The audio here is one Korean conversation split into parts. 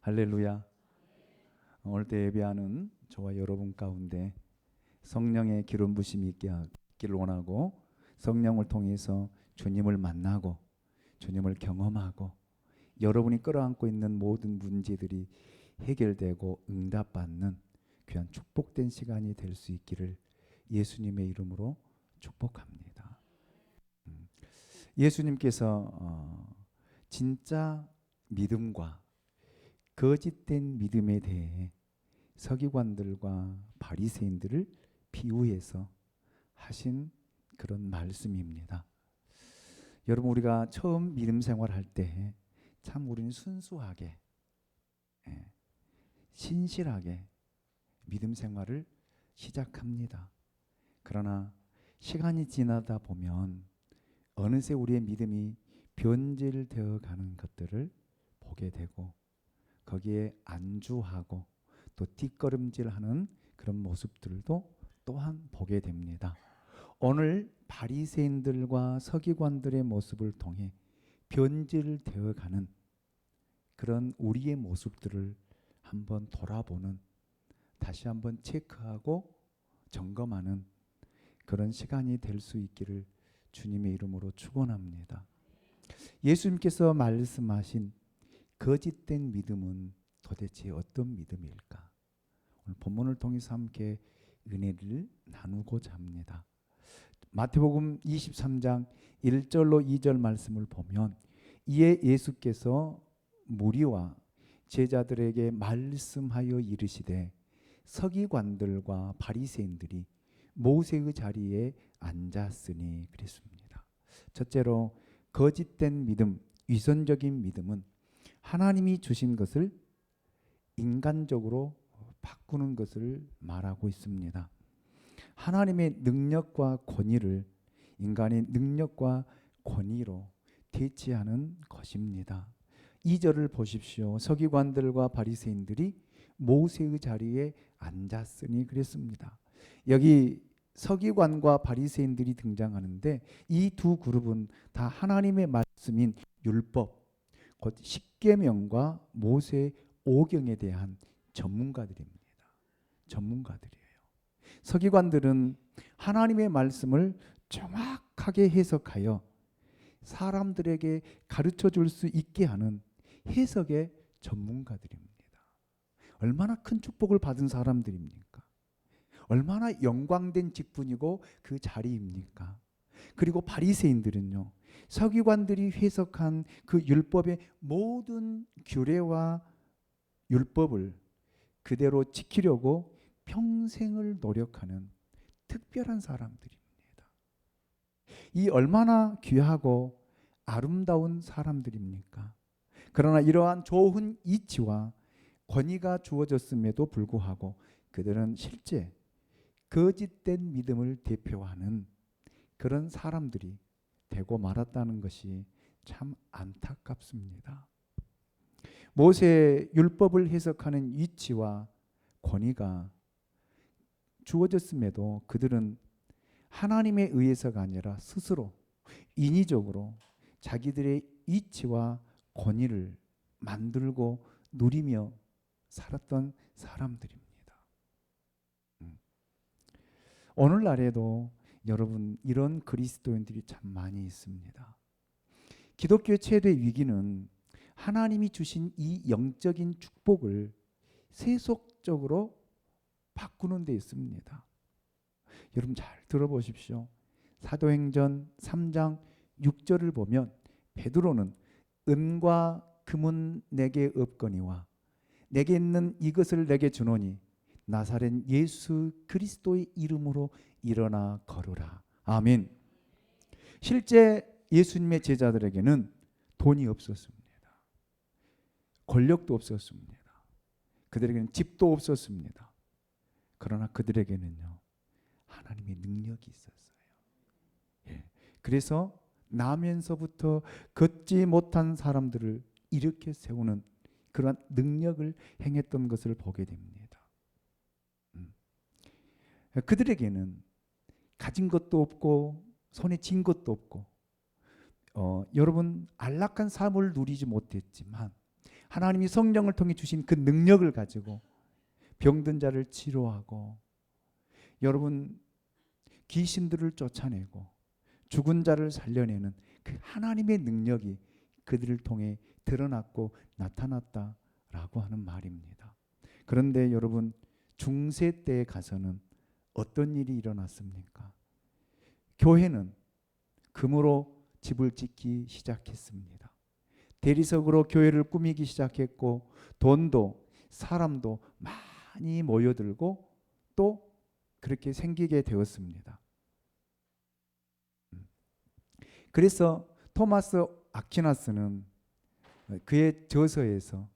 할렐루야. 오늘도 예배하는 저와 여러분 가운데 성령의 기름 부심이 있기를 원하고, 성령을 통해서 주님을 만나고 주님을 경험하고 여러분이 끌어안고 있는 모든 문제들이 해결되고 응답받는 귀한 축복된 시간이 될 수 있기를 예수님의 이름으로 축복합니다. 예수님께서 진짜 믿음과 거짓된 믿음에 대해 서기관들과 바리새인들을 비유해서 하신 그런 말씀입니다. 여러분, 우리가 처음 믿음 생활할 때 참 우리는 순수하게, 신실하게 믿음 생활을 시작합니다. 그러나 시간이 지나다 보면 어느새 우리의 믿음이 변질되어 가는 것들을 보게 되고, 거기에 안주하고 또 뒷걸음질하는 그런 모습들도 또한 보게 됩니다. 오늘 바리새인들과 서기관들의 모습을 통해 변질되어 가는 그런 우리의 모습들을 한번 돌아보는, 다시 한번 체크하고 점검하는 그런 시간이 될 수 있기를 주님의 이름으로 축원합니다. 예수님께서 말씀하신 거짓된 믿음은 도대체 어떤 믿음일까? 오늘 본문을 통해서 함께 은혜를 나누고자 합니다. 마태복음 23장 1절로 2절 말씀을 보면, 이에 예수께서 무리와 제자들에게 말씀하여 이르시되 서기관들과 바리새인들이 모세의 자리에 앉았으니 그랬습니다. 첫째로, 거짓된 믿음, 위선적인 믿음은 하나님이 주신 것을 인간적으로 바꾸는 것을 말하고 있습니다. 하나님의 능력과 권위를 인간의 능력과 권위로 대체하는 것입니다. 2절을 보십시오. 서기관들과 바리새인들이 모세의 자리에 앉았으니 그랬습니다. 여기 서기관과 바리새인들이 등장하는데, 이 두 그룹은 다 하나님의 말씀인 율법, 곧 십계명과 모세 오경에 대한 전문가들입니다. 전문가들이에요. 서기관들은 하나님의 말씀을 정확하게 해석하여 사람들에게 가르쳐 줄 수 있게 하는 해석의 전문가들입니다. 얼마나 큰 축복을 받은 사람들입니까? 얼마나 영광된 직분이고 그 자리입니까? 그리고 바리새인들은요, 서기관들이 해석한 그 율법의 모든 규례와 율법을 그대로 지키려고 평생을 노력하는 특별한 사람들입니다. 이 얼마나 귀하고 아름다운 사람들입니까? 그러나 이러한 좋은 이치와 권위가 주어졌음에도 불구하고 그들은 실제 거짓된 믿음을 대표하는 그런 사람들이 되고 말았다는 것이 참 안타깝습니다. 모세 율법을 해석하는 위치와 권위가 주어졌음에도 그들은 하나님에 의해서가 아니라 스스로 인위적으로 자기들의 위치와 권위를 만들고 누리며 살았던 사람들입니다. 오늘날에도 여러분, 이런 그리스도인들이 참 많이 있습니다. 기독교의 최대 위기는 하나님이 주신 이 영적인 축복을 세속적으로 바꾸는 데 있습니다. 여러분 잘 들어보십시오. 사도행전 3장 6절을 보면 베드로는 은과 금은 내게 없거니와 내게 있는 이것을 내게 주노니 나사렛 예수 그리스도의 이름으로 일어나 걸으라. 아멘. 실제 예수님의 제자들에게는 돈이 없었습니다. 권력도 없었습니다. 그들에게는 집도 없었습니다. 그러나 그들에게는요, 하나님의 능력이 있었어요. 그래서 나면서부터 걷지 못한 사람들을 일으켜 세우는 그러한 능력을 행했던 것을 보게 됩니다. 그들에게는 가진 것도 없고 손에 쥔 것도 없고, 여러분 안락한 삶을 누리지 못했지만 하나님이 성령을 통해 주신 그 능력을 가지고 병든 자를 치료하고, 여러분 귀신들을 쫓아내고 죽은 자를 살려내는 그 하나님의 능력이 그들을 통해 드러났고 나타났다라고 하는 말입니다. 그런데 여러분, 중세 때에 가서는 어떤 일이 일어났습니까? 교회는 금으로 집을 짓기 시작했습니다. 대리석으로 교회를 꾸미기 시작했고, 돈도 사람도 많이 모여들고 또 그렇게 생기게 되었습니다. 그래서 토마스 아퀴나스는 그의 저서에서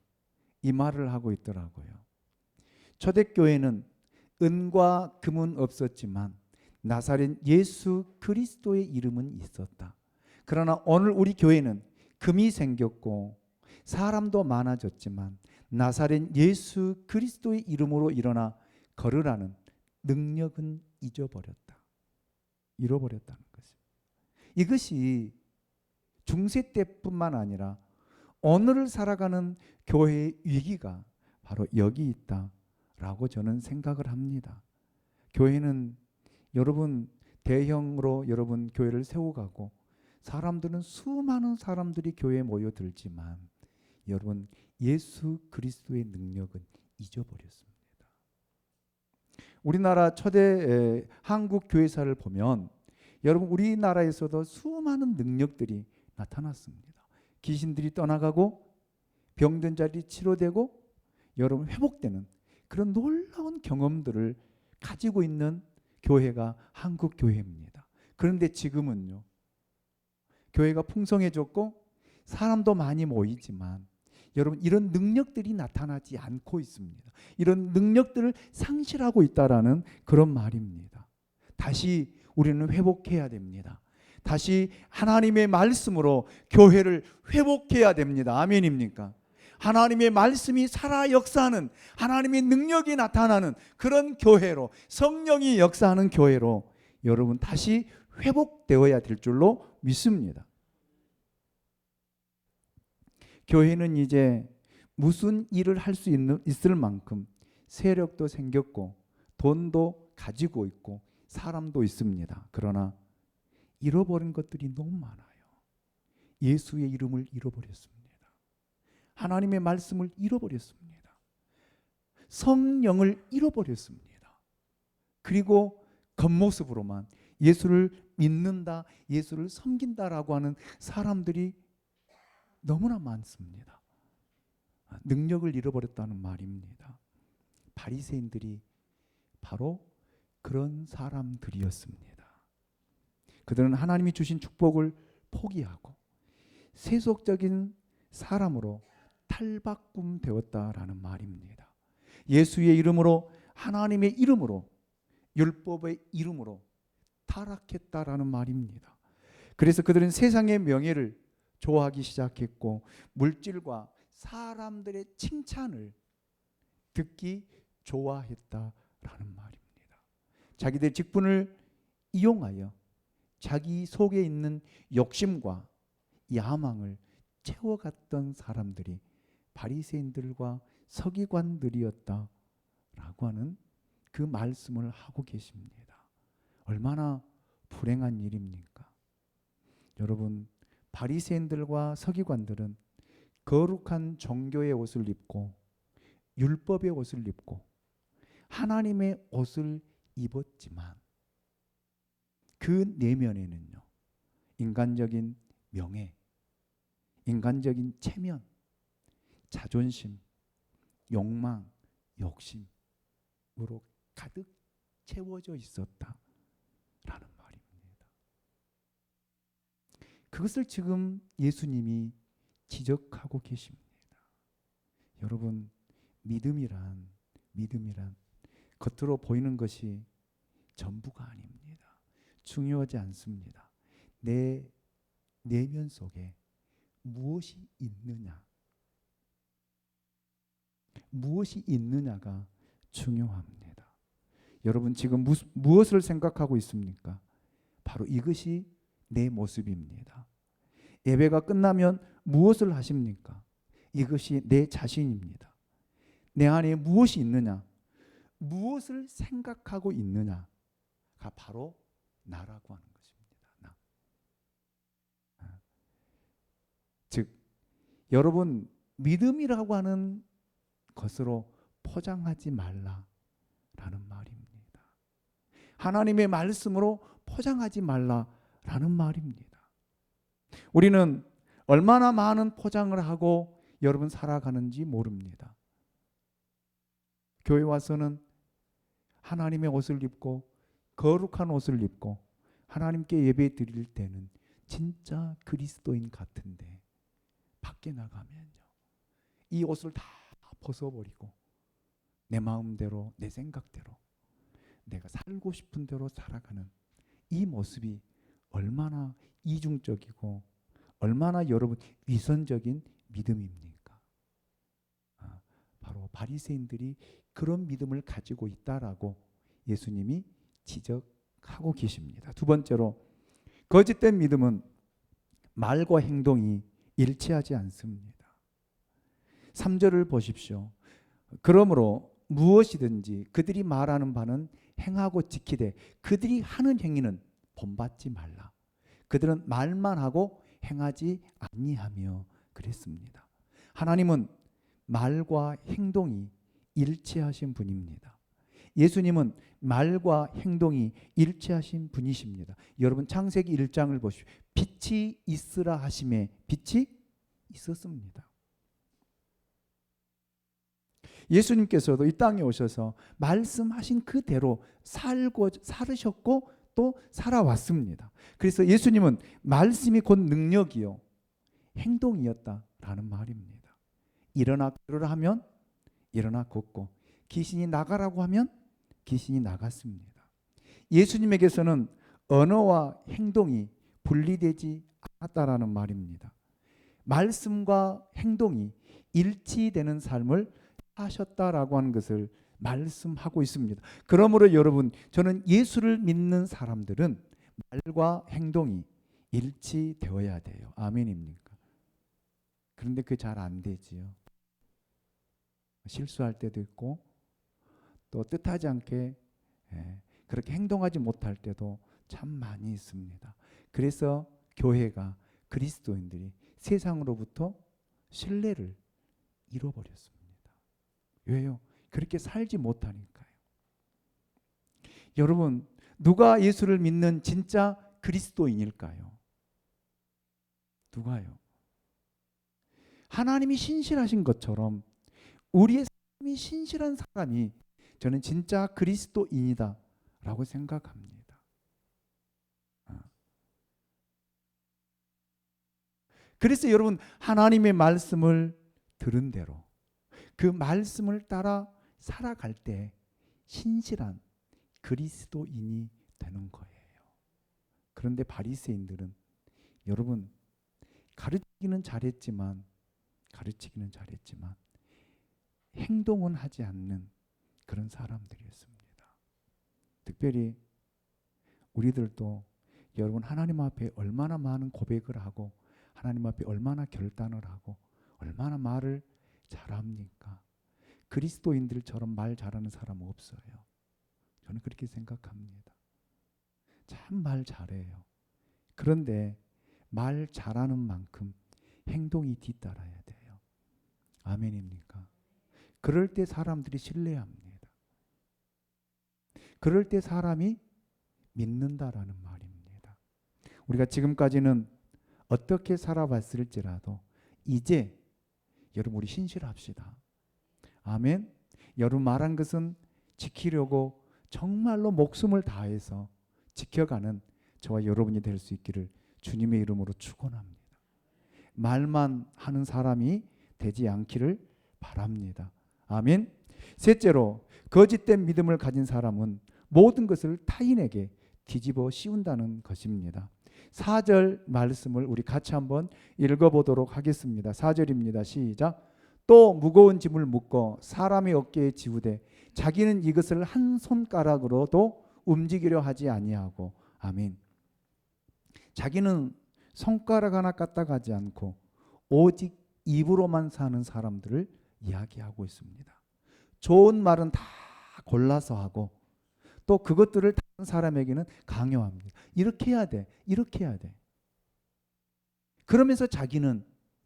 이 말을 하고 있더라고요. 초대교회는 은과 금은 없었지만 나사렛 예수 그리스도의 이름은 있었다. 그러나 오늘 우리 교회는 금이 생겼고 사람도 많아졌지만 나사렛 예수 그리스도의 이름으로 일어나 걸으라는 능력은 잃어버렸다는 것입니다. 이것이 중세 때뿐만 아니라 오늘을 살아가는 교회의 위기가 바로 여기 있다라고 저는 생각을 합니다. 교회는 여러분 대형으로 여러분 교회를 세워가고 사람들은 수많은 사람들이 교회에 모여들지만 여러분 예수 그리스도의 능력은 잊어버렸습니다. 우리나라 초대 한국 교회사를 보면 여러분 우리나라에서도 수많은 능력들이 나타났습니다. 귀신들이 떠나가고 병든 자들이 치료되고 여러분 회복되는 그런 놀라운 경험들을 가지고 있는 교회가 한국 교회입니다. 그런데 지금은요, 교회가 풍성해졌고 사람도 많이 모이지만 여러분 이런 능력들이 나타나지 않고 있습니다. 이런 능력들을 상실하고 있다라는 그런 말입니다. 다시 우리는 회복해야 됩니다. 다시 하나님의 말씀으로 교회를 회복해야 됩니다. 아멘입니까? 하나님의 말씀이 살아 역사하는, 하나님의 능력이 나타나는 그런 교회로, 성령이 역사하는 교회로 여러분 다시 회복되어야 될 줄로 믿습니다. 교회는 이제 무슨 일을 할 수 있을 만큼 세력도 생겼고 돈도 가지고 있고 사람도 있습니다. 그러나 잃어버린 것들이 너무 많아요. 예수의 이름을 잃어버렸습니다. 하나님의 말씀을 잃어버렸습니다. 성령을 잃어버렸습니다. 그리고 겉모습으로만 예수를 믿는다, 예수를 섬긴다라고 하는 사람들이 너무나 많습니다. 능력을 잃어버렸다는 말입니다. 바리새인들이 바로 그런 사람들이었습니다. 그들은 하나님이 주신 축복을 포기하고 세속적인 사람으로 탈바꿈 되었다라는 말입니다. 예수의 이름으로, 하나님의 이름으로, 율법의 이름으로 타락했다라는 말입니다. 그래서 그들은 세상의 명예를 좋아하기 시작했고 물질과 사람들의 칭찬을 듣기 좋아했다라는 말입니다. 자기들의 직분을 이용하여 자기 속에 있는 욕심과 야망을 채워갔던 사람들이 바리새인들과 서기관들이었다라고 하는 그 말씀을 하고 계십니다. 얼마나 불행한 일입니까? 여러분, 바리새인들과 서기관들은 거룩한 종교의 옷을 입고 율법의 옷을 입고 하나님의 옷을 입었지만 그 내면에는요, 인간적인 명예, 인간적인 체면, 자존심, 욕망, 욕심으로 가득 채워져 있었다라는 말입니다. 그것을 지금 예수님이 지적하고 계십니다. 여러분, 믿음이란 겉으로 보이는 것이 전부가 아닙니다. 중요하지 않습니다. 내 내면 속에 무엇이 있느냐가 중요합니다. 여러분 지금 무엇을 생각하고 있습니까? 바로 이것이 내 모습입니다. 예배가 끝나면 무엇을 하십니까? 이것이 내 자신입니다. 내 안에 무엇이 있느냐, 무엇을 생각하고 있느냐가 바로 나라고 하는 것입니다. 나. 즉 여러분, 믿음이라고 하는 것으로 포장하지 말라라는 말입니다. 하나님의 말씀으로 포장하지 말라라는 말입니다. 우리는 얼마나 많은 포장을 하고 여러분 살아가는지 모릅니다. 교회 와서는 하나님의 옷을 입고 거룩한 옷을 입고 하나님께 예배 드릴 때는 진짜 그리스도인 같은데, 밖에 나가면요, 이 옷을 다 벗어버리고 내 마음대로, 내 생각대로, 내가 살고 싶은 대로 살아가는 이 모습이 얼마나 이중적이고 얼마나 여러분 위선적인 믿음입니까? 바로 바리새인들이 그런 믿음을 가지고 있다라고 예수님이 지적하고 계십니다. 두 번째로, 거짓된 믿음은 말과 행동이 일치하지 않습니다. 3절을 보십시오. 그러므로 무엇이든지 그들이 말하는 바는 행하고 지키되 그들이 하는 행위는 본받지 말라. 그들은 말만 하고 행하지 아니하며 그랬습니다. 하나님은 말과 행동이 일치하신 분입니다. 예수님은 말과 행동이 일치하신 분이십니다. 여러분, 창세기 1장을 보십시오. 빛이 있으라 하심에 빛이 있었습니다. 예수님께서도 이 땅에 오셔서 말씀하신 그대로 살으셨고 또 살아왔습니다. 그래서 예수님은 말씀이 곧 능력이요 행동이었다라는 말입니다. 일어나 걸으라 하면 일어나 걷고, 귀신이 나가라고 하면 귀신이 나갔습니다. 예수님에게서는 언어와 행동이 분리되지 않았다라는 말입니다. 말씀과 행동이 일치되는 삶을 하셨다라고 하는 것을 말씀하고 있습니다. 그러므로 여러분, 저는 예수를 믿는 사람들은 말과 행동이 일치되어야 돼요. 아멘입니까? 그런데 그게 잘 안 되지요. 실수할 때도 있고 또 뜻하지 않게 그렇게 행동하지 못할 때도 참 많이 있습니다. 그래서 교회가, 그리스도인들이 세상으로부터 신뢰를 잃어버렸습니다. 왜요? 그렇게 살지 못하니까요. 여러분, 누가 예수를 믿는 진짜 그리스도인일까요? 누가요? 하나님이 신실하신 것처럼 우리의 삶이 신실한 사람이 저는 진짜 그리스도인이다 라고 생각합니다. 그래서 여러분, 하나님의 말씀을 들은 대로 그 말씀을 따라 살아갈 때 신실한 그리스도인이 되는 거예요. 그런데 바리새인들은 여러분, 가르치기는 잘했지만 행동은 하지 않는 그런 사람들이었습니다. 특별히 우리들도 여러분, 하나님 앞에 얼마나 많은 고백을 하고 하나님 앞에 얼마나 결단을 하고 얼마나 말을 잘합니까? 그리스도인들처럼 말 잘하는 사람은 없어요. 저는 그렇게 생각합니다. 참 말 잘해요. 그런데 말 잘하는 만큼 행동이 뒤따라야 돼요. 아멘입니까? 그럴 때 사람들이 신뢰합니다. 그럴 때 사람이 믿는다라는 말입니다. 우리가 지금까지는 어떻게 살아봤을지라도 이제 여러분, 우리 신실합시다. 아멘. 여러분, 말한 것은 지키려고 정말로 목숨을 다해서 지켜가는 저와 여러분이 될 수 있기를 주님의 이름으로 축원합니다. 말만 하는 사람이 되지 않기를 바랍니다. 아멘. 셋째로, 거짓된 믿음을 가진 사람은 모든 것을 타인에게 뒤집어 씌운다는 것입니다. 4절 말씀을 우리 같이 한번 읽어보도록 하겠습니다. 4절입니다. 시작. 또 무거운 짐을 묶어 사람의 어깨에 지우되 자기는 이것을 한 손가락으로도 움직이려 하지 아니하고. 아멘. 자기는 손가락 하나 까딱하지 않고 오직 입으로만 사는 사람들을 이야기하고 있습니다. 좋은 말은 다 골라서 하고 또 그것들을 다른 사람에게는 강요합니다. 이렇게 해야 돼. 이렇게 해야 돼. 그러면서 자기는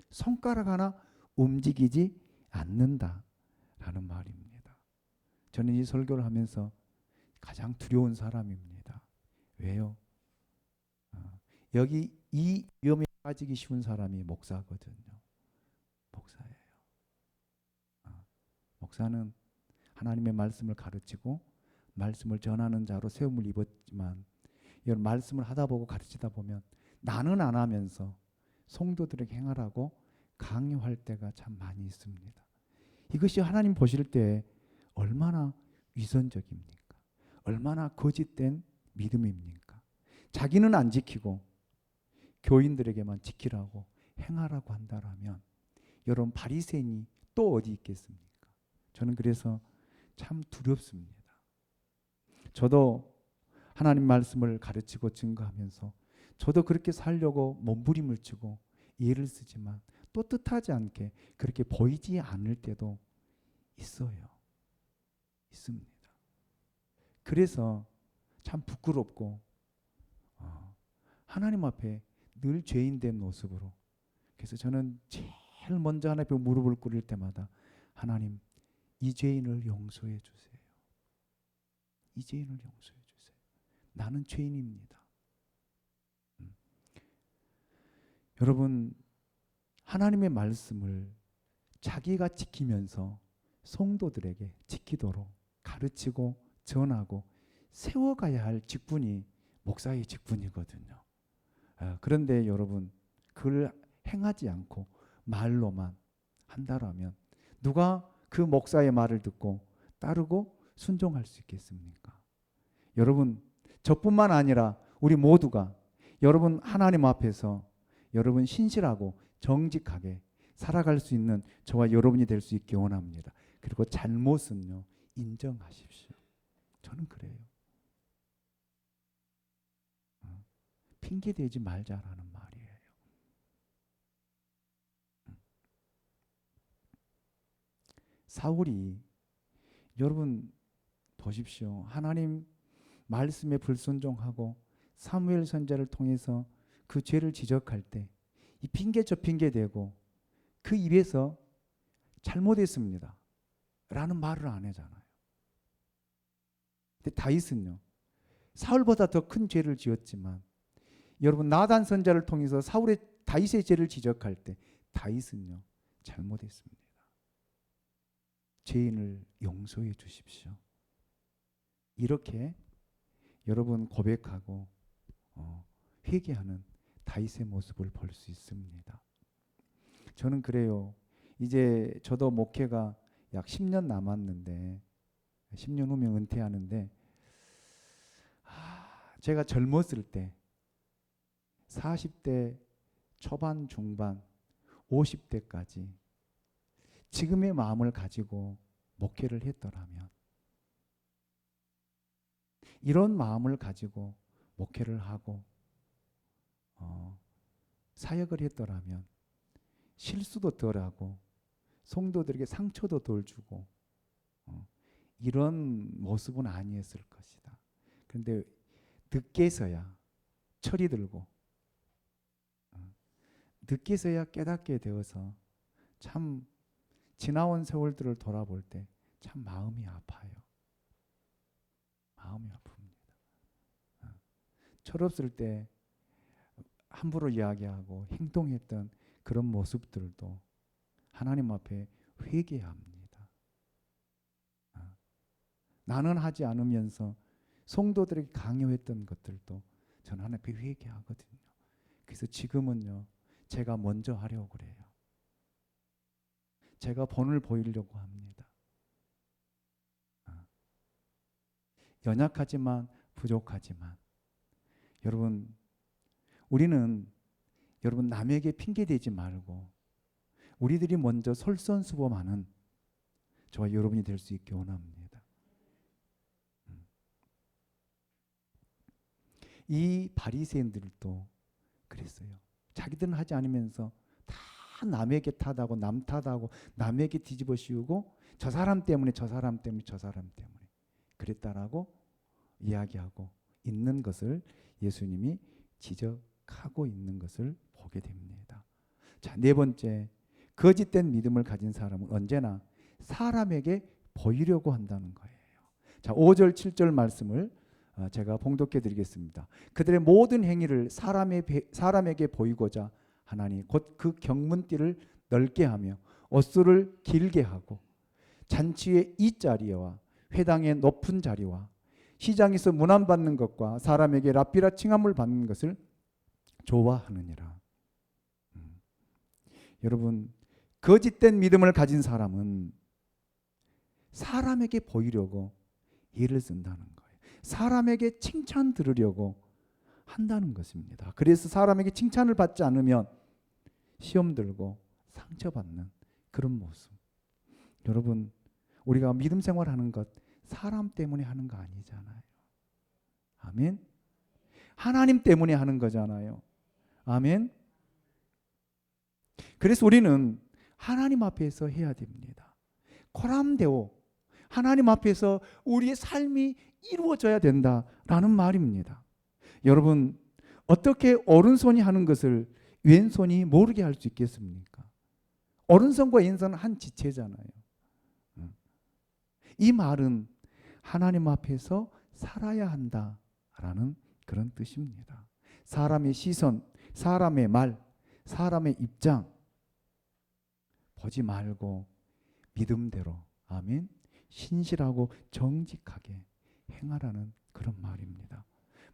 손가락 하나 움직이지 않는다라는 말입니다. 저는 이 설교를 하면서 가장 두려운 사람입니다. 왜요? 여기 이 위험에 빠지기 쉬운 사람이 목사거든요. 목사예요. 목사는 하나님의 말씀을 가르치고 말씀을 전하는 자로 세움을 입었지만 이런 말씀을 하다 보고 가르치다 보면 나는 안 하면서 성도들에게 행하라고 강요할 때가 참 많이 있습니다. 이것이 하나님 보실 때 얼마나 위선적입니까? 얼마나 거짓된 믿음입니까? 자기는 안 지키고 교인들에게만 지키라고 행하라고 한다라면 여러분 바리새인이 또 어디 있겠습니까? 저는 그래서 참 두렵습니다. 저도 하나님 말씀을 가르치고 증거하면서 저도 그렇게 살려고 몸부림을 치고 애를 쓰지만 또 뜻하지 않게 그렇게 보이지 않을 때도 있어요. 있습니다. 그래서 참 부끄럽고 하나님 앞에 늘 죄인된 모습으로 그래서 저는 제일 먼저 하나님 앞에 무릎을 꿇을 때마다 하나님 이 죄인을 용서해 주세요. 이 죄인을 용서해 주세요. 나는 죄인입니다. 여러분 하나님의 말씀을 자기가 지키면서 성도들에게 지키도록 가르치고 전하고 세워가야 할 직분이 목사의 직분이거든요. 그런데 여러분 그걸 행하지 않고 말로만 한다라면 누가 그 목사의 말을 듣고 따르고 순종할 수 있겠습니까? 여러분 저뿐만 아니라 우리 모두가 여러분 하나님 앞에서 여러분 신실하고 정직하게 살아갈 수 있는 저와 여러분이 될 수 있기 원합니다. 그리고 잘못은요 인정하십시오. 저는 그래요. 핑계 대지 말자라는 말이에요. 사울이 여러분 보십시오. 하나님 말씀에 불순종하고 사무엘 선지자를 통해서 그 죄를 지적할 때 이 핑계 저 핑계 대고 그 입에서 잘못했습니다 라는 말을 안 하잖아요. 근데 다윗은요 사울보다 더 큰 죄를 지었지만 여러분 나단 선지자를 통해서 다윗의 죄를 지적할 때 다윗은요 잘못했습니다. 죄인을 용서해 주십시오. 이렇게 여러분 고백하고 회개하는 다윗의 모습을 볼 수 있습니다. 저는 그래요. 이제 저도 목회가 약 10년 남았는데 10년 후면 은퇴하는데 제가 젊었을 때 40대 초반 중반 50대까지 지금의 마음을 가지고 목회를 했더라면 이런 마음을 가지고 목회를 하고 사역을 했더라면 실수도 덜하고 성도들에게 상처도 덜 주고 이런 모습은 아니었을 것이다. 그런데 늦게서야 철이 들고 늦게서야 깨닫게 되어서 참 지나온 세월들을 돌아볼 때 참 마음이 아파요. 마음이 아픕니다. 철없을 때 함부로 이야기하고 행동했던 그런 모습들도 하나님 앞에 회개합니다. 나는 하지 않으면서 성도들에게 강요했던 것들도 저는 하나님 앞에 회개하거든요. 그래서 지금은요 제가 먼저 하려고 그래요. 제가 본을 보이려고 합니다. 연약하지만 부족하지만 여러분 우리는 여러분 남에게 핑계대지 말고 우리들이 먼저 솔선수범하는 저와 여러분이 될 수 있게 원합니다. 이 바리새인들도 그랬어요. 자기들은 하지 않으면서 다 남에게 탓하고 남 탓하고 남에게 뒤집어 씌우고 저 사람 때문에 저 사람 때문에 저 사람 때문에 그랬다라고 이야기하고 있는 것을 예수님이 지적하고 있는 것을 보게 됩니다. 자, 네 번째, 거짓된 믿음을 가진 사람은 언제나 사람에게 보이려고 한다는 거예요. 자, 5절 7절 말씀을 제가 봉독해 드리겠습니다. 그들의 모든 행위를 사람에게 보이고자 하나니 곧 그 경문띠를 넓게 하며 옷수를 길게 하고 잔치의 이 자리와 회당의 높은 자리와 시장에서 문안받는 것과 사람에게 랍비라 칭함을 받는 것을 좋아하느니라. 여러분, 거짓된 믿음을 가진 사람은 사람에게 보이려고 일을 쓴다는 거예요. 사람에게 칭찬 들으려고 한다는 것입니다. 그래서 사람에게 칭찬을 받지 않으면 시험 들고 상처받는 그런 모습. 여러분, 우리가 믿음 생활하는 것 사람 때문에 하는 거 아니잖아요. 아멘. 하나님 때문에 하는 거잖아요. 아멘. 그래서 우리는 하나님 앞에서 해야 됩니다. 코람데오, 하나님 앞에서 우리의 삶이 이루어져야 된다라는 말입니다. 여러분, 어떻게 오른손이 하는 것을 왼손이 모르게 할 수 있겠습니까? 오른손과 왼손은 한 지체잖아요. 이 말은 하나님 앞에서 살아야 한다라는 그런 뜻입니다. 사람의 시선, 사람의 말, 사람의 입장 보지 말고 믿음대로, 아멘, 신실하고 정직하게 행하라는 그런 말입니다.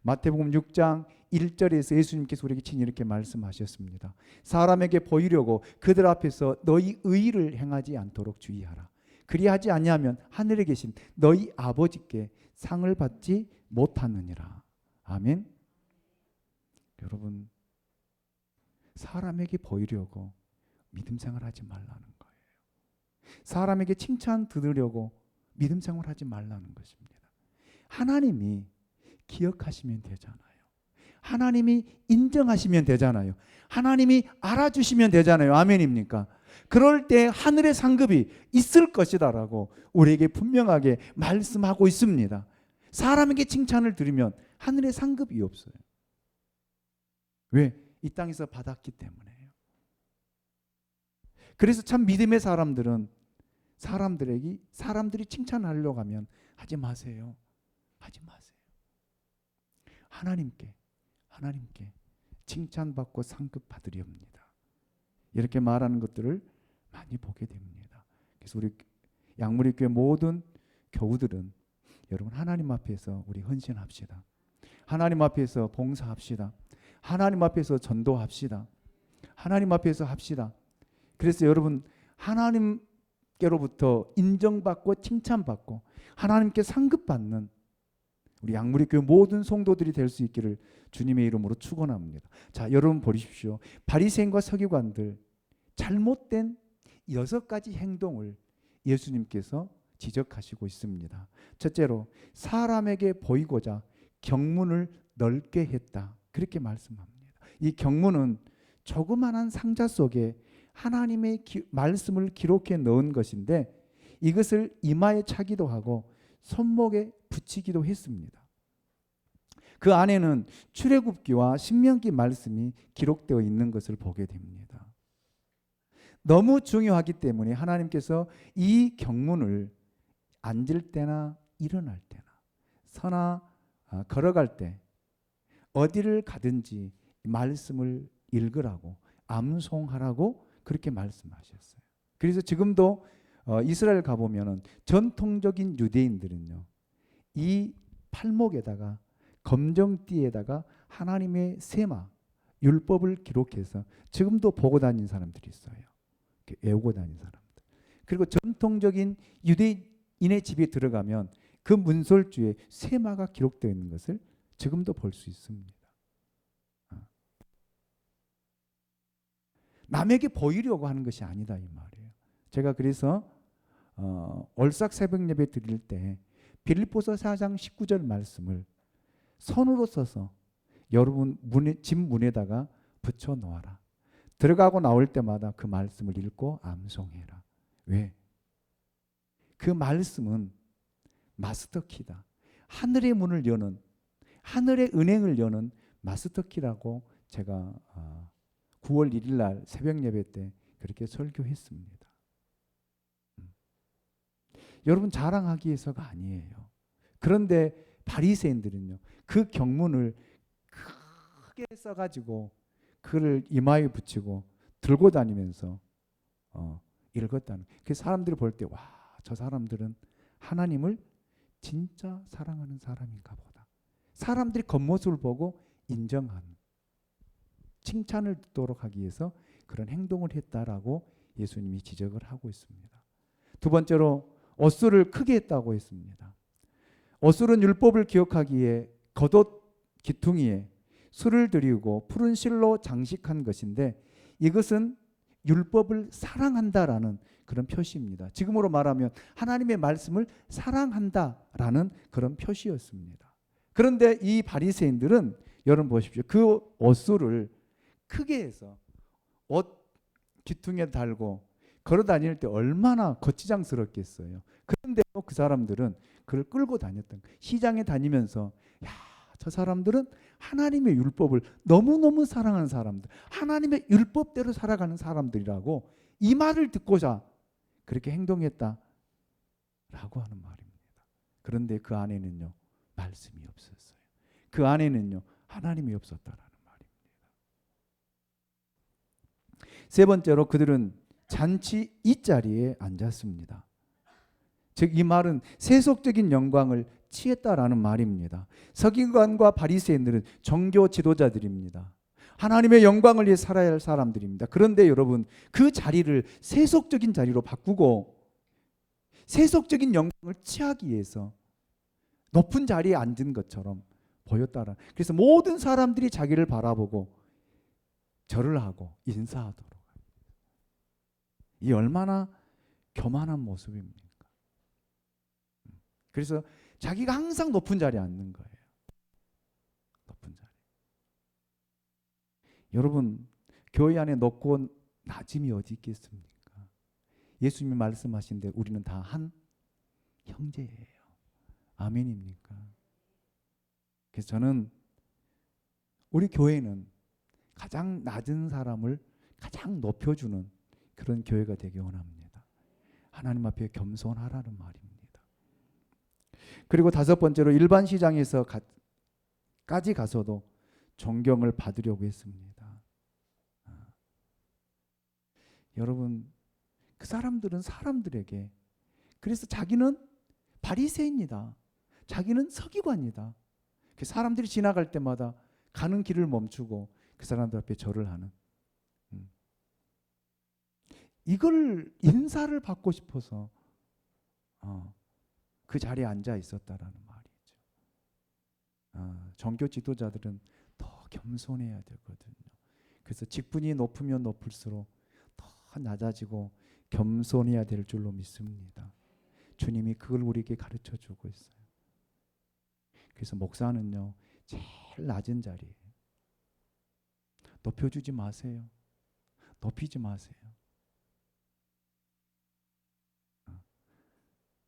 마태복음 6장 1절에서 예수님께서 우리에게 친히 이렇게 말씀하셨습니다. 사람에게 보이려고 그들 앞에서 너희 의를 행하지 않도록 주의하라. 그리하지 아니하면 하늘에 계신 너희 아버지께 상을 받지 못하느니라. 아멘. 여러분, 사람에게 보이려고 믿음 생활하지 말라는 거예요. 사람에게 칭찬 들으려고 믿음 생활하지 말라는 것입니다. 하나님이 기억하시면 되잖아요. 하나님이 인정하시면 되잖아요. 하나님이 알아주시면 되잖아요. 아멘입니까? 그럴 때 하늘의 상급이 있을 것이다라고 우리에게 분명하게 말씀하고 있습니다. 사람에게 칭찬을 들으면 하늘의 상급이 없어요. 왜? 이 땅에서 받았기 때문에요. 그래서 참 믿음의 사람들은 사람들이 칭찬하려고 하면 하지 마세요. 하지 마세요. 하나님께 칭찬받고 상급 받으렵니다. 이렇게 말하는 것들을 많이 보게 됩니다. 그래서 우리 양무리교회 모든 교우들은 여러분 하나님 앞에서 우리 헌신합시다. 하나님 앞에서 봉사합시다. 하나님 앞에서 전도합시다. 하나님 앞에서 합시다. 그래서 여러분 하나님께로부터 인정받고 칭찬받고 하나님께 상급받는 우리 양무리교회 모든 성도들이 될 수 있기를 주님의 이름으로 축원합니다. 자, 여러분 보십시오. 바리새인과 서기관들 잘못된 6가지 행동을 예수님께서 지적하시고 있습니다. 첫째로 사람에게 보이고자 경문을 넓게 했다. 그렇게 말씀합니다. 이 경문은 조그만한 상자 속에 하나님의 말씀을 기록해 넣은 것인데 이것을 이마에 차기도 하고 손목에 붙이기도 했습니다. 그 안에는 출애굽기와 신명기 말씀이 기록되어 있는 것을 보게 됩니다. 너무 중요하기 때문에 하나님께서 이 경문을 앉을 때나 일어날 때나 서나 걸어갈 때 어디를 가든지 말씀을 읽으라고 암송하라고 그렇게 말씀하셨어요. 그래서 지금도 이스라엘 가보면 전통적인 유대인들은요, 이 팔목에다가 검정띠에다가 하나님의 세마 율법을 기록해서 지금도 보고 다니는 사람들이 있어요. 외우고 다니는 사람들. 그리고 전통적인 유대인의 집에 들어가면 그 문설주에 세마가 기록되어 있는 것을 지금도 볼 수 있습니다. 남에게 보이려고 하는 것이 아니다 이 말이에요. 제가 그래서 올삭 새벽 예배 드릴 때 빌립보서 4장 19절 말씀을 손으로 써서 여러분 집 문에다가 붙여 놓아라. 들어가고 나올 때마다 그 말씀을 읽고 암송해라. 왜? 그 말씀은 마스터키다. 하늘의 문을 여는, 하늘의 은행을 여는 마스터키라고 제가 9월 1일 날 새벽 예배 때 그렇게 설교했습니다. 여러분 자랑하기 위해서가 아니에요. 그런데 바리새인들은요, 그 경문을 크게 써가지고 그를 이마에 붙이고 들고 다니면서 읽었다는. 그 사람들이 볼 때 와, 저 사람들은 하나님을 진짜 사랑하는 사람인가 보다. 사람들이 겉모습을 보고 인정하는, 칭찬을 듣도록 하기 위해서 그런 행동을 했다라고 예수님이 지적을 하고 있습니다. 두 번째로 어술을 크게 했다고 했습니다. 어술은 율법을 기억하기에 겉옷 기퉁이에 술을 드리고 푸른 실로 장식한 것인데 이것은 율법을 사랑한다라는 그런 표시입니다. 지금으로 말하면 하나님의 말씀을 사랑한다라는 그런 표시였습니다. 그런데 이 바리새인들은 여러분 보십시오. 그 옷술을 크게 해서 옷 귀퉁이에 달고 걸어 다닐 때 얼마나 거치장스럽겠어요. 그런데 그 사람들은 그를 끌고 다녔던 거예요. 시장에 다니면서 야, 저 사람들은 하나님의 율법을 너무너무 사랑하는 사람들, 하나님의 율법대로 살아가는 사람들이라고 이 말을 듣고자 그렇게 행동했다라고 하는 말입니다. 그런데 그 안에는요, 말씀이 없었어요. 그 안에는요, 하나님이 없었다라는 말입니다. 세 번째로 그들은 잔치 잇자리에 앉았습니다. 즉 이 말은 세속적인 영광을 취했다라는 말입니다. 서기관과 바리새인들은 종교 지도자들입니다. 하나님의 영광을 위해 살아야 할 사람들입니다. 그런데 여러분 그 자리를 세속적인 자리로 바꾸고 세속적인 영광을 취하기 위해서 높은 자리에 앉은 것처럼 보였다라. 그래서 모든 사람들이 자기를 바라보고 절을 하고 인사하도록. 이 얼마나 교만한 모습입니까? 그래서 자기가 항상 높은 자리에 앉는 거예요. 높은 자리. 여러분 교회 안에 높고 낮음이 어디 있겠습니까? 예수님이 말씀하신 데 우리는 다 한 형제예요. 아멘입니까? 그래서 저는 우리 교회는 가장 낮은 사람을 가장 높여주는 그런 교회가 되기 원합니다. 하나님 앞에 겸손하라는 말입니다. 그리고 다섯 번째로 일반 시장에서 까지 가서도 존경을 받으려고 했습니다. 여러분 그 사람들은 사람들에게 그래서 자기는 바리새인이다. 자기는 서기관이다. 그 사람들이 지나갈 때마다 가는 길을 멈추고 그 사람들 앞에 절을 하는 이걸 인사를 받고 싶어서 그 자리에 앉아 있었다라는 말이죠. 종교 지도자들은 더 겸손해야 되거든요. 그래서 직분이 높으면 높을수록 더 낮아지고 겸손해야 될 줄로 믿습니다. 주님이 그걸 우리에게 가르쳐 주고 있어요. 그래서 목사는요, 제일 낮은 자리에 높여주지 마세요. 높이지 마세요.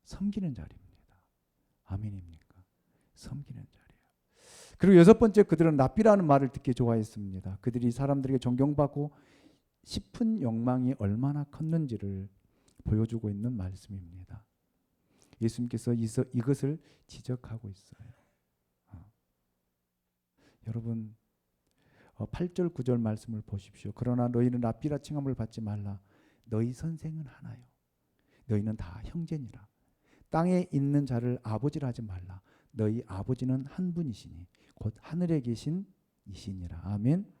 섬기는 자리입니다. 아멘입니까? 섬기는 자리예요. 그리고 여섯 번째 그들은 랍비라는 말을 듣기 좋아했습니다. 그들이 사람들에게 존경받고 싶은 욕망이 얼마나 컸는지를 보여주고 있는 말씀입니다. 예수님께서 이것을 지적하고 있어요. 여러분 8절 9절 말씀을 보십시오. 그러나 너희는 랍비라 칭함을 받지 말라. 너희 선생은 하나요. 너희는 다 형제니라. 땅에 있는 자를 아버지라 하지 말라. 너희 아버지는 한 분이시니 곧 하늘에 계신 이시니라. 아멘.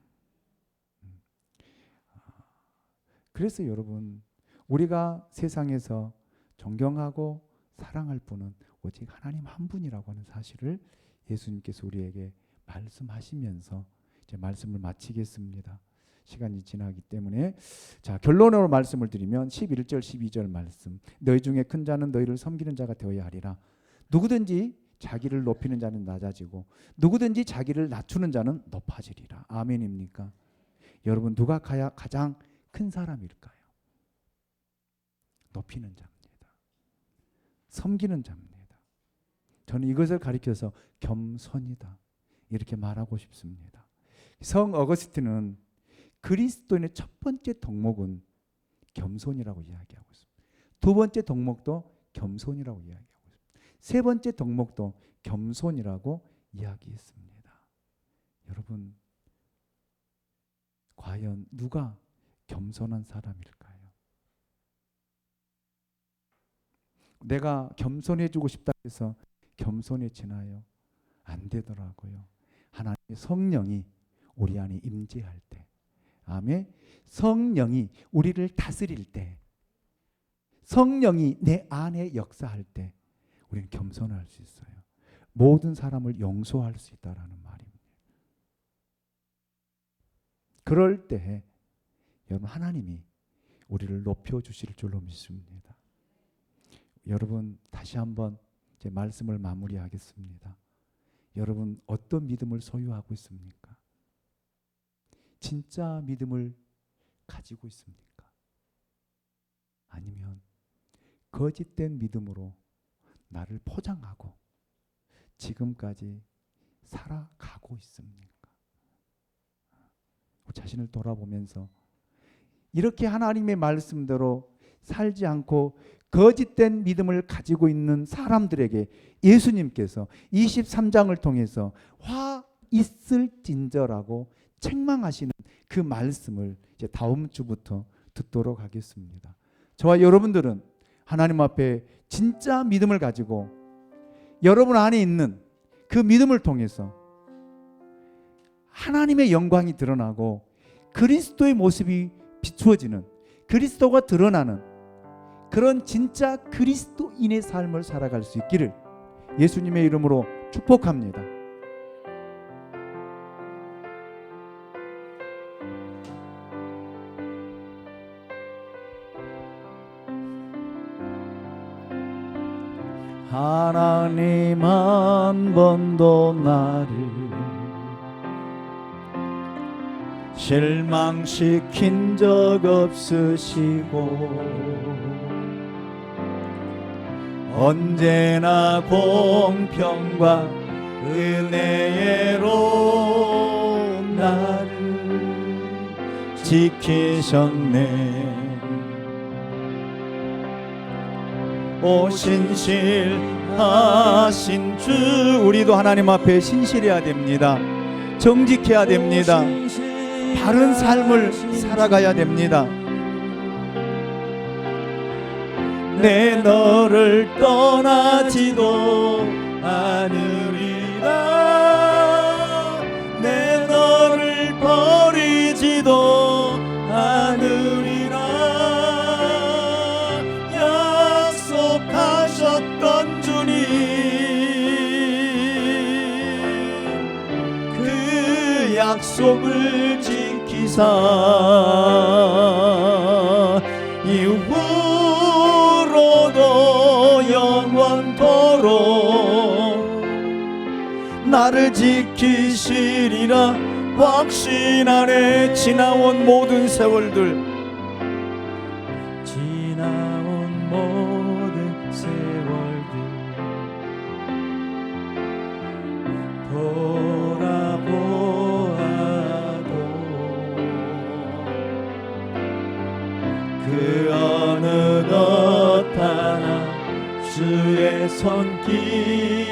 그래서 여러분 우리가 세상에서 존경하고 사랑할 분은 오직 하나님 한 분이라고 하는 사실을 예수님께서 우리에게 말씀하시면서 이제 말씀을 마치겠습니다. 시간이 지나기 때문에 자 결론으로 말씀을 드리면 11절 12절 말씀 너희 중에 큰 자는 너희를 섬기는 자가 되어야 하리라. 누구든지 자기를 높이는 자는 낮아지고 누구든지 자기를 낮추는 자는 높아지리라. 아멘입니까? 여러분 누가 가장 큰 사람일까요? 높이는 자입니다. 섬기는 자입니다. 저는 이것을 가리켜서 겸손이다 이렇게 말하고 싶습니다. 성 어거스틴은 그리스도인의 첫 번째 덕목은 겸손이라고 이야기하고 있습니다. 두 번째 덕목도 겸손이라고 이야기하고 있습니다. 세 번째 덕목도 겸손이라고 이야기했습니다. 여러분, 과연 누가 겸손한 사람일까요? 내가 겸손해지고 싶다 해서 겸손해지나요? 안 되더라고요. 하나님의 성령이 우리 안에 임재할 때, 아멘. 성령이 우리를 다스릴 때, 성령이 내 안에 역사할 때 우리는 겸손할 수 있어요. 모든 사람을 용서할 수 있다라는 말입니다. 그럴 때 여러분 하나님이 우리를 높여주실 줄로 믿습니다. 여러분 다시 한번 제 말씀을 마무리하겠습니다. 여러분 어떤 믿음을 소유하고 있습니까? 진짜 믿음을 가지고 있습니까? 아니면 거짓된 믿음으로 나를 포장하고 지금까지 살아가고 있습니까? 자신을 돌아보면서 이렇게 하나님의 말씀대로 살지 않고 거짓된 믿음을 가지고 있는 사람들에게 예수님께서 23장을 통해서 화 있을진저라고 책망하시는 그 말씀을 이제 다음 주부터 듣도록 하겠습니다. 저와 여러분들은 하나님 앞에 진짜 믿음을 가지고 여러분 안에 있는 그 믿음을 통해서 하나님의 영광이 드러나고 그리스도의 모습이 비추어지는, 그리스도가 드러나는 그런 진짜 그리스도인의 삶을 살아갈 수 있기를 예수님의 이름으로 축복합니다. 하나님 한 번도 나를 실망시킨 적 없으시고 언제나 공평과 은혜로 나를 지키셨네. 오 신실하신 주, 우리도 하나님 앞에 신실해야 됩니다. 정직해야 됩니다. 바른 삶을 살아가야 됩니다. 내 너를 떠나지도 않으리라. 내 너를 버리지도 않으리라. 약속하셨던 주님, 그 약속을 지키사 이후로도 영원토록 나를 지키시리라 확신하네. 지나온 모든 세월들, 지나온 모든 세월들 돌아보아도 그 어느 것 하나 주의 손길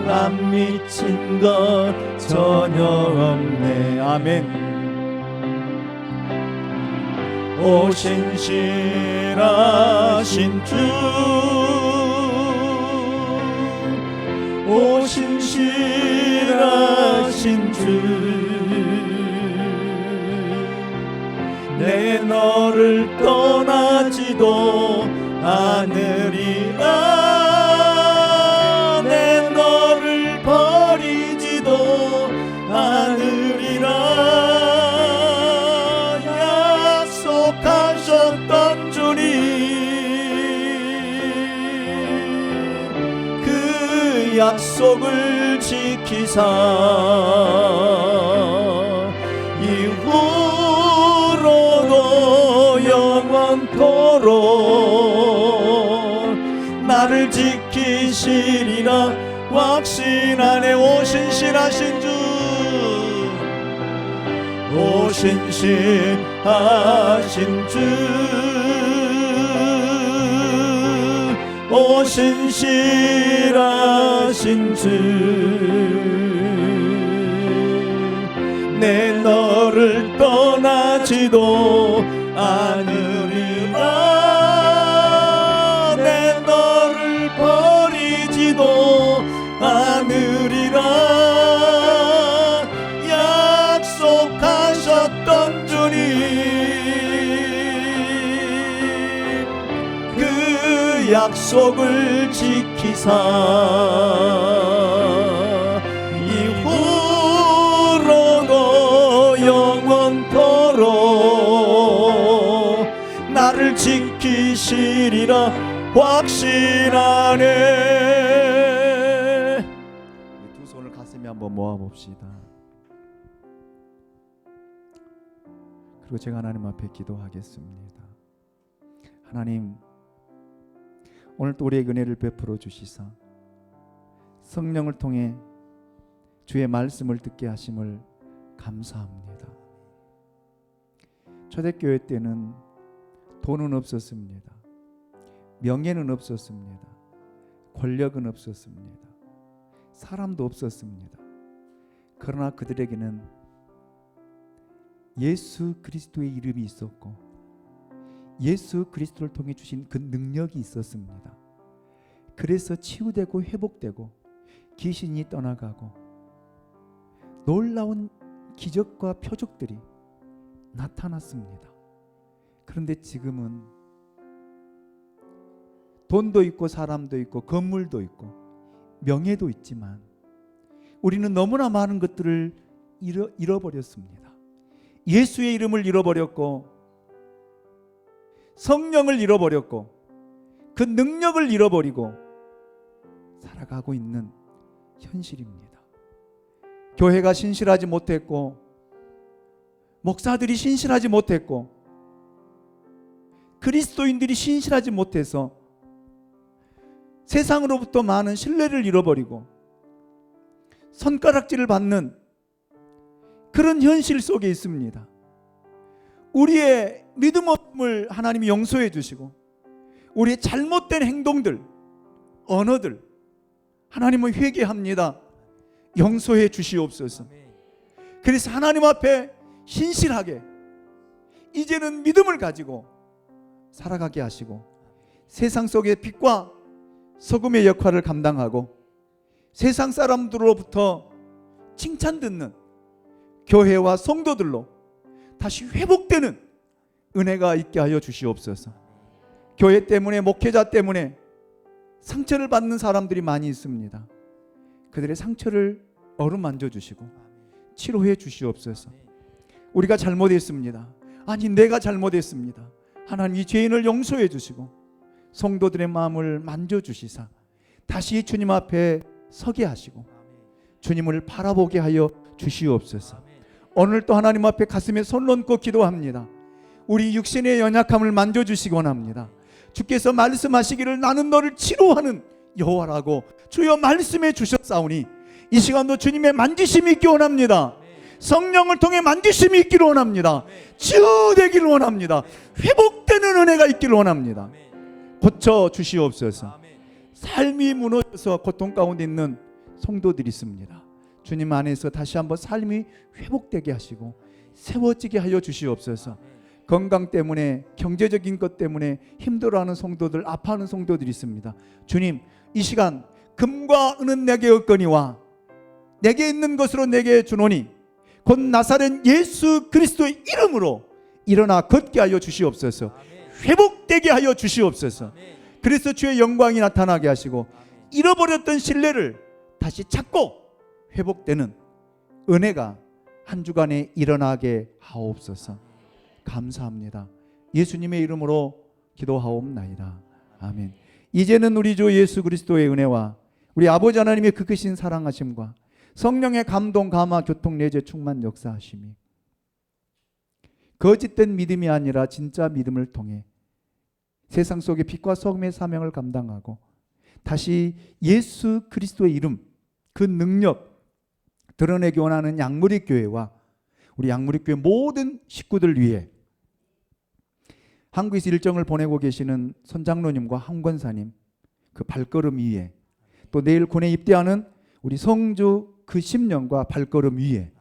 안 미친 것 전혀 없네. 아멘. 오 신실하신 주, 오 신실하신 주, 내 너를 떠나지도 않으리라. 내 너를 버리지도 않으리라. 약속하셨던 주님, 그 약속을 지키사 이후 나를 지키시리라 확신하네. 오 신실하신 주, 오 신실하신 주, 오 신실하신 주, 내 너를 떠나지도 않으리라, 내 너를 버리지도 않으리라. 약속하셨던 주님, 그 약속을 지키사 이후로도 영원토록 나를 지키시리라 확신하네. 두 손을 가슴에 한번 모아봅시다. 그리고 제가 하나님 앞에 기도하겠습니다. 하나님, 오늘 또 우리의 은혜를 베풀어 주시사 성령을 통해 주의 말씀을 듣게 하심을 감사합니다. 초대교회 때는 돈은 없었습니다. 명예는 없었습니다. 권력은 없었습니다. 사람도 없었습니다. 그러나 그들에게는 예수 그리스도의 이름이 있었고 예수 그리스도를 통해 주신 그 능력이 있었습니다. 그래서 치유되고 회복되고 귀신이 떠나가고 놀라운 기적과 표적들이 나타났습니다. 그런데 지금은 돈도 있고 사람도 있고 건물도 있고 명예도 있지만 우리는 너무나 많은 것들을 잃어버렸습니다. 예수의 이름을 잃어버렸고 성령을 잃어버렸고 그 능력을 잃어버리고 살아가고 있는 현실입니다. 교회가 신실하지 못했고 목사들이 신실하지 못했고 그리스도인들이 신실하지 못해서 세상으로부터 많은 신뢰를 잃어버리고 손가락질을 받는 그런 현실 속에 있습니다. 우리의 믿음을 하나님이 용서해 주시고 우리의 잘못된 행동들, 언어들 하나님은 회개합니다. 용서해 주시옵소서. 그래서 하나님 앞에 신실하게 이제는 믿음을 가지고 살아가게 하시고 세상 속의 빛과 소금의 역할을 감당하고 세상 사람들로부터 칭찬 듣는 교회와 성도들로 다시 회복되는 은혜가 있게 하여 주시옵소서. 교회 때문에 목회자 때문에 상처를 받는 사람들이 많이 있습니다. 그들의 상처를 어루만져 주시고 치료해 주시옵소서. 우리가 잘못했습니다. 아니 내가 잘못했습니다. 하나님 이 죄인을 용서해 주시고 성도들의 마음을 만져주시사 다시 주님 앞에 서게 하시고 주님을 바라보게 하여 주시옵소서. 오늘 또 하나님 앞에 가슴에 손 얹고 기도합니다. 우리 육신의 연약함을 만져주시기 원합니다. 주께서 말씀하시기를 나는 너를 치료하는 여호와라고 주여 말씀해 주셨사오니 이 시간도 주님의 만지심이 있기 원합니다. 성령을 통해 만지심이 있기를 원합니다. 치유되기를 원합니다. 회복되는 은혜가 있기를 원합니다. 고쳐 주시옵소서. 삶이 무너져서 고통 가운데 있는 성도들이 있습니다. 주님 안에서 다시 한번 삶이 회복되게 하시고 세워지게 하여 주시옵소서. 건강 때문에 경제적인 것 때문에 힘들어하는 성도들, 아파하는 성도들이 있습니다. 주님 이 시간 금과 은은 내게 없거니와 내게 있는 것으로 내게 주노니 곧 나사렛 예수 그리스도의 이름으로 일어나 걷게 하여 주시옵소서. 회복되게 하여 주시옵소서. 그래서 주의 영광이 나타나게 하시고 잃어버렸던 신뢰를 다시 찾고 회복되는 은혜가 한 주간에 일어나게 하옵소서. 감사합니다. 예수님의 이름으로 기도하옵나이다. 아멘. 이제는 우리 주 예수 그리스도의 은혜와 우리 아버지 하나님의 그 크신 사랑하심과 성령의 감동, 감화, 교통, 내재, 충만, 역사하심이 거짓된 믿음이 아니라 진짜 믿음을 통해 세상 속의 빛과 소금의 사명을 감당하고 다시 예수 그리스도의 이름, 그 능력 드러내기 원하는 양무리 교회와 우리 양무리 교회 모든 식구들 위해 한국에서 일정을 보내고 계시는 손장로님과 한권사님 그 발걸음 위에, 또 내일 군에 입대하는 우리 성주 그 10년과 발걸음 위에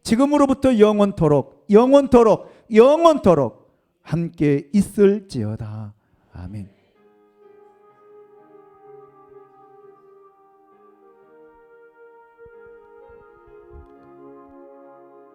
지금으로부터 영원토록 영원토록 영원토록 함께 있을지어다. 아멘.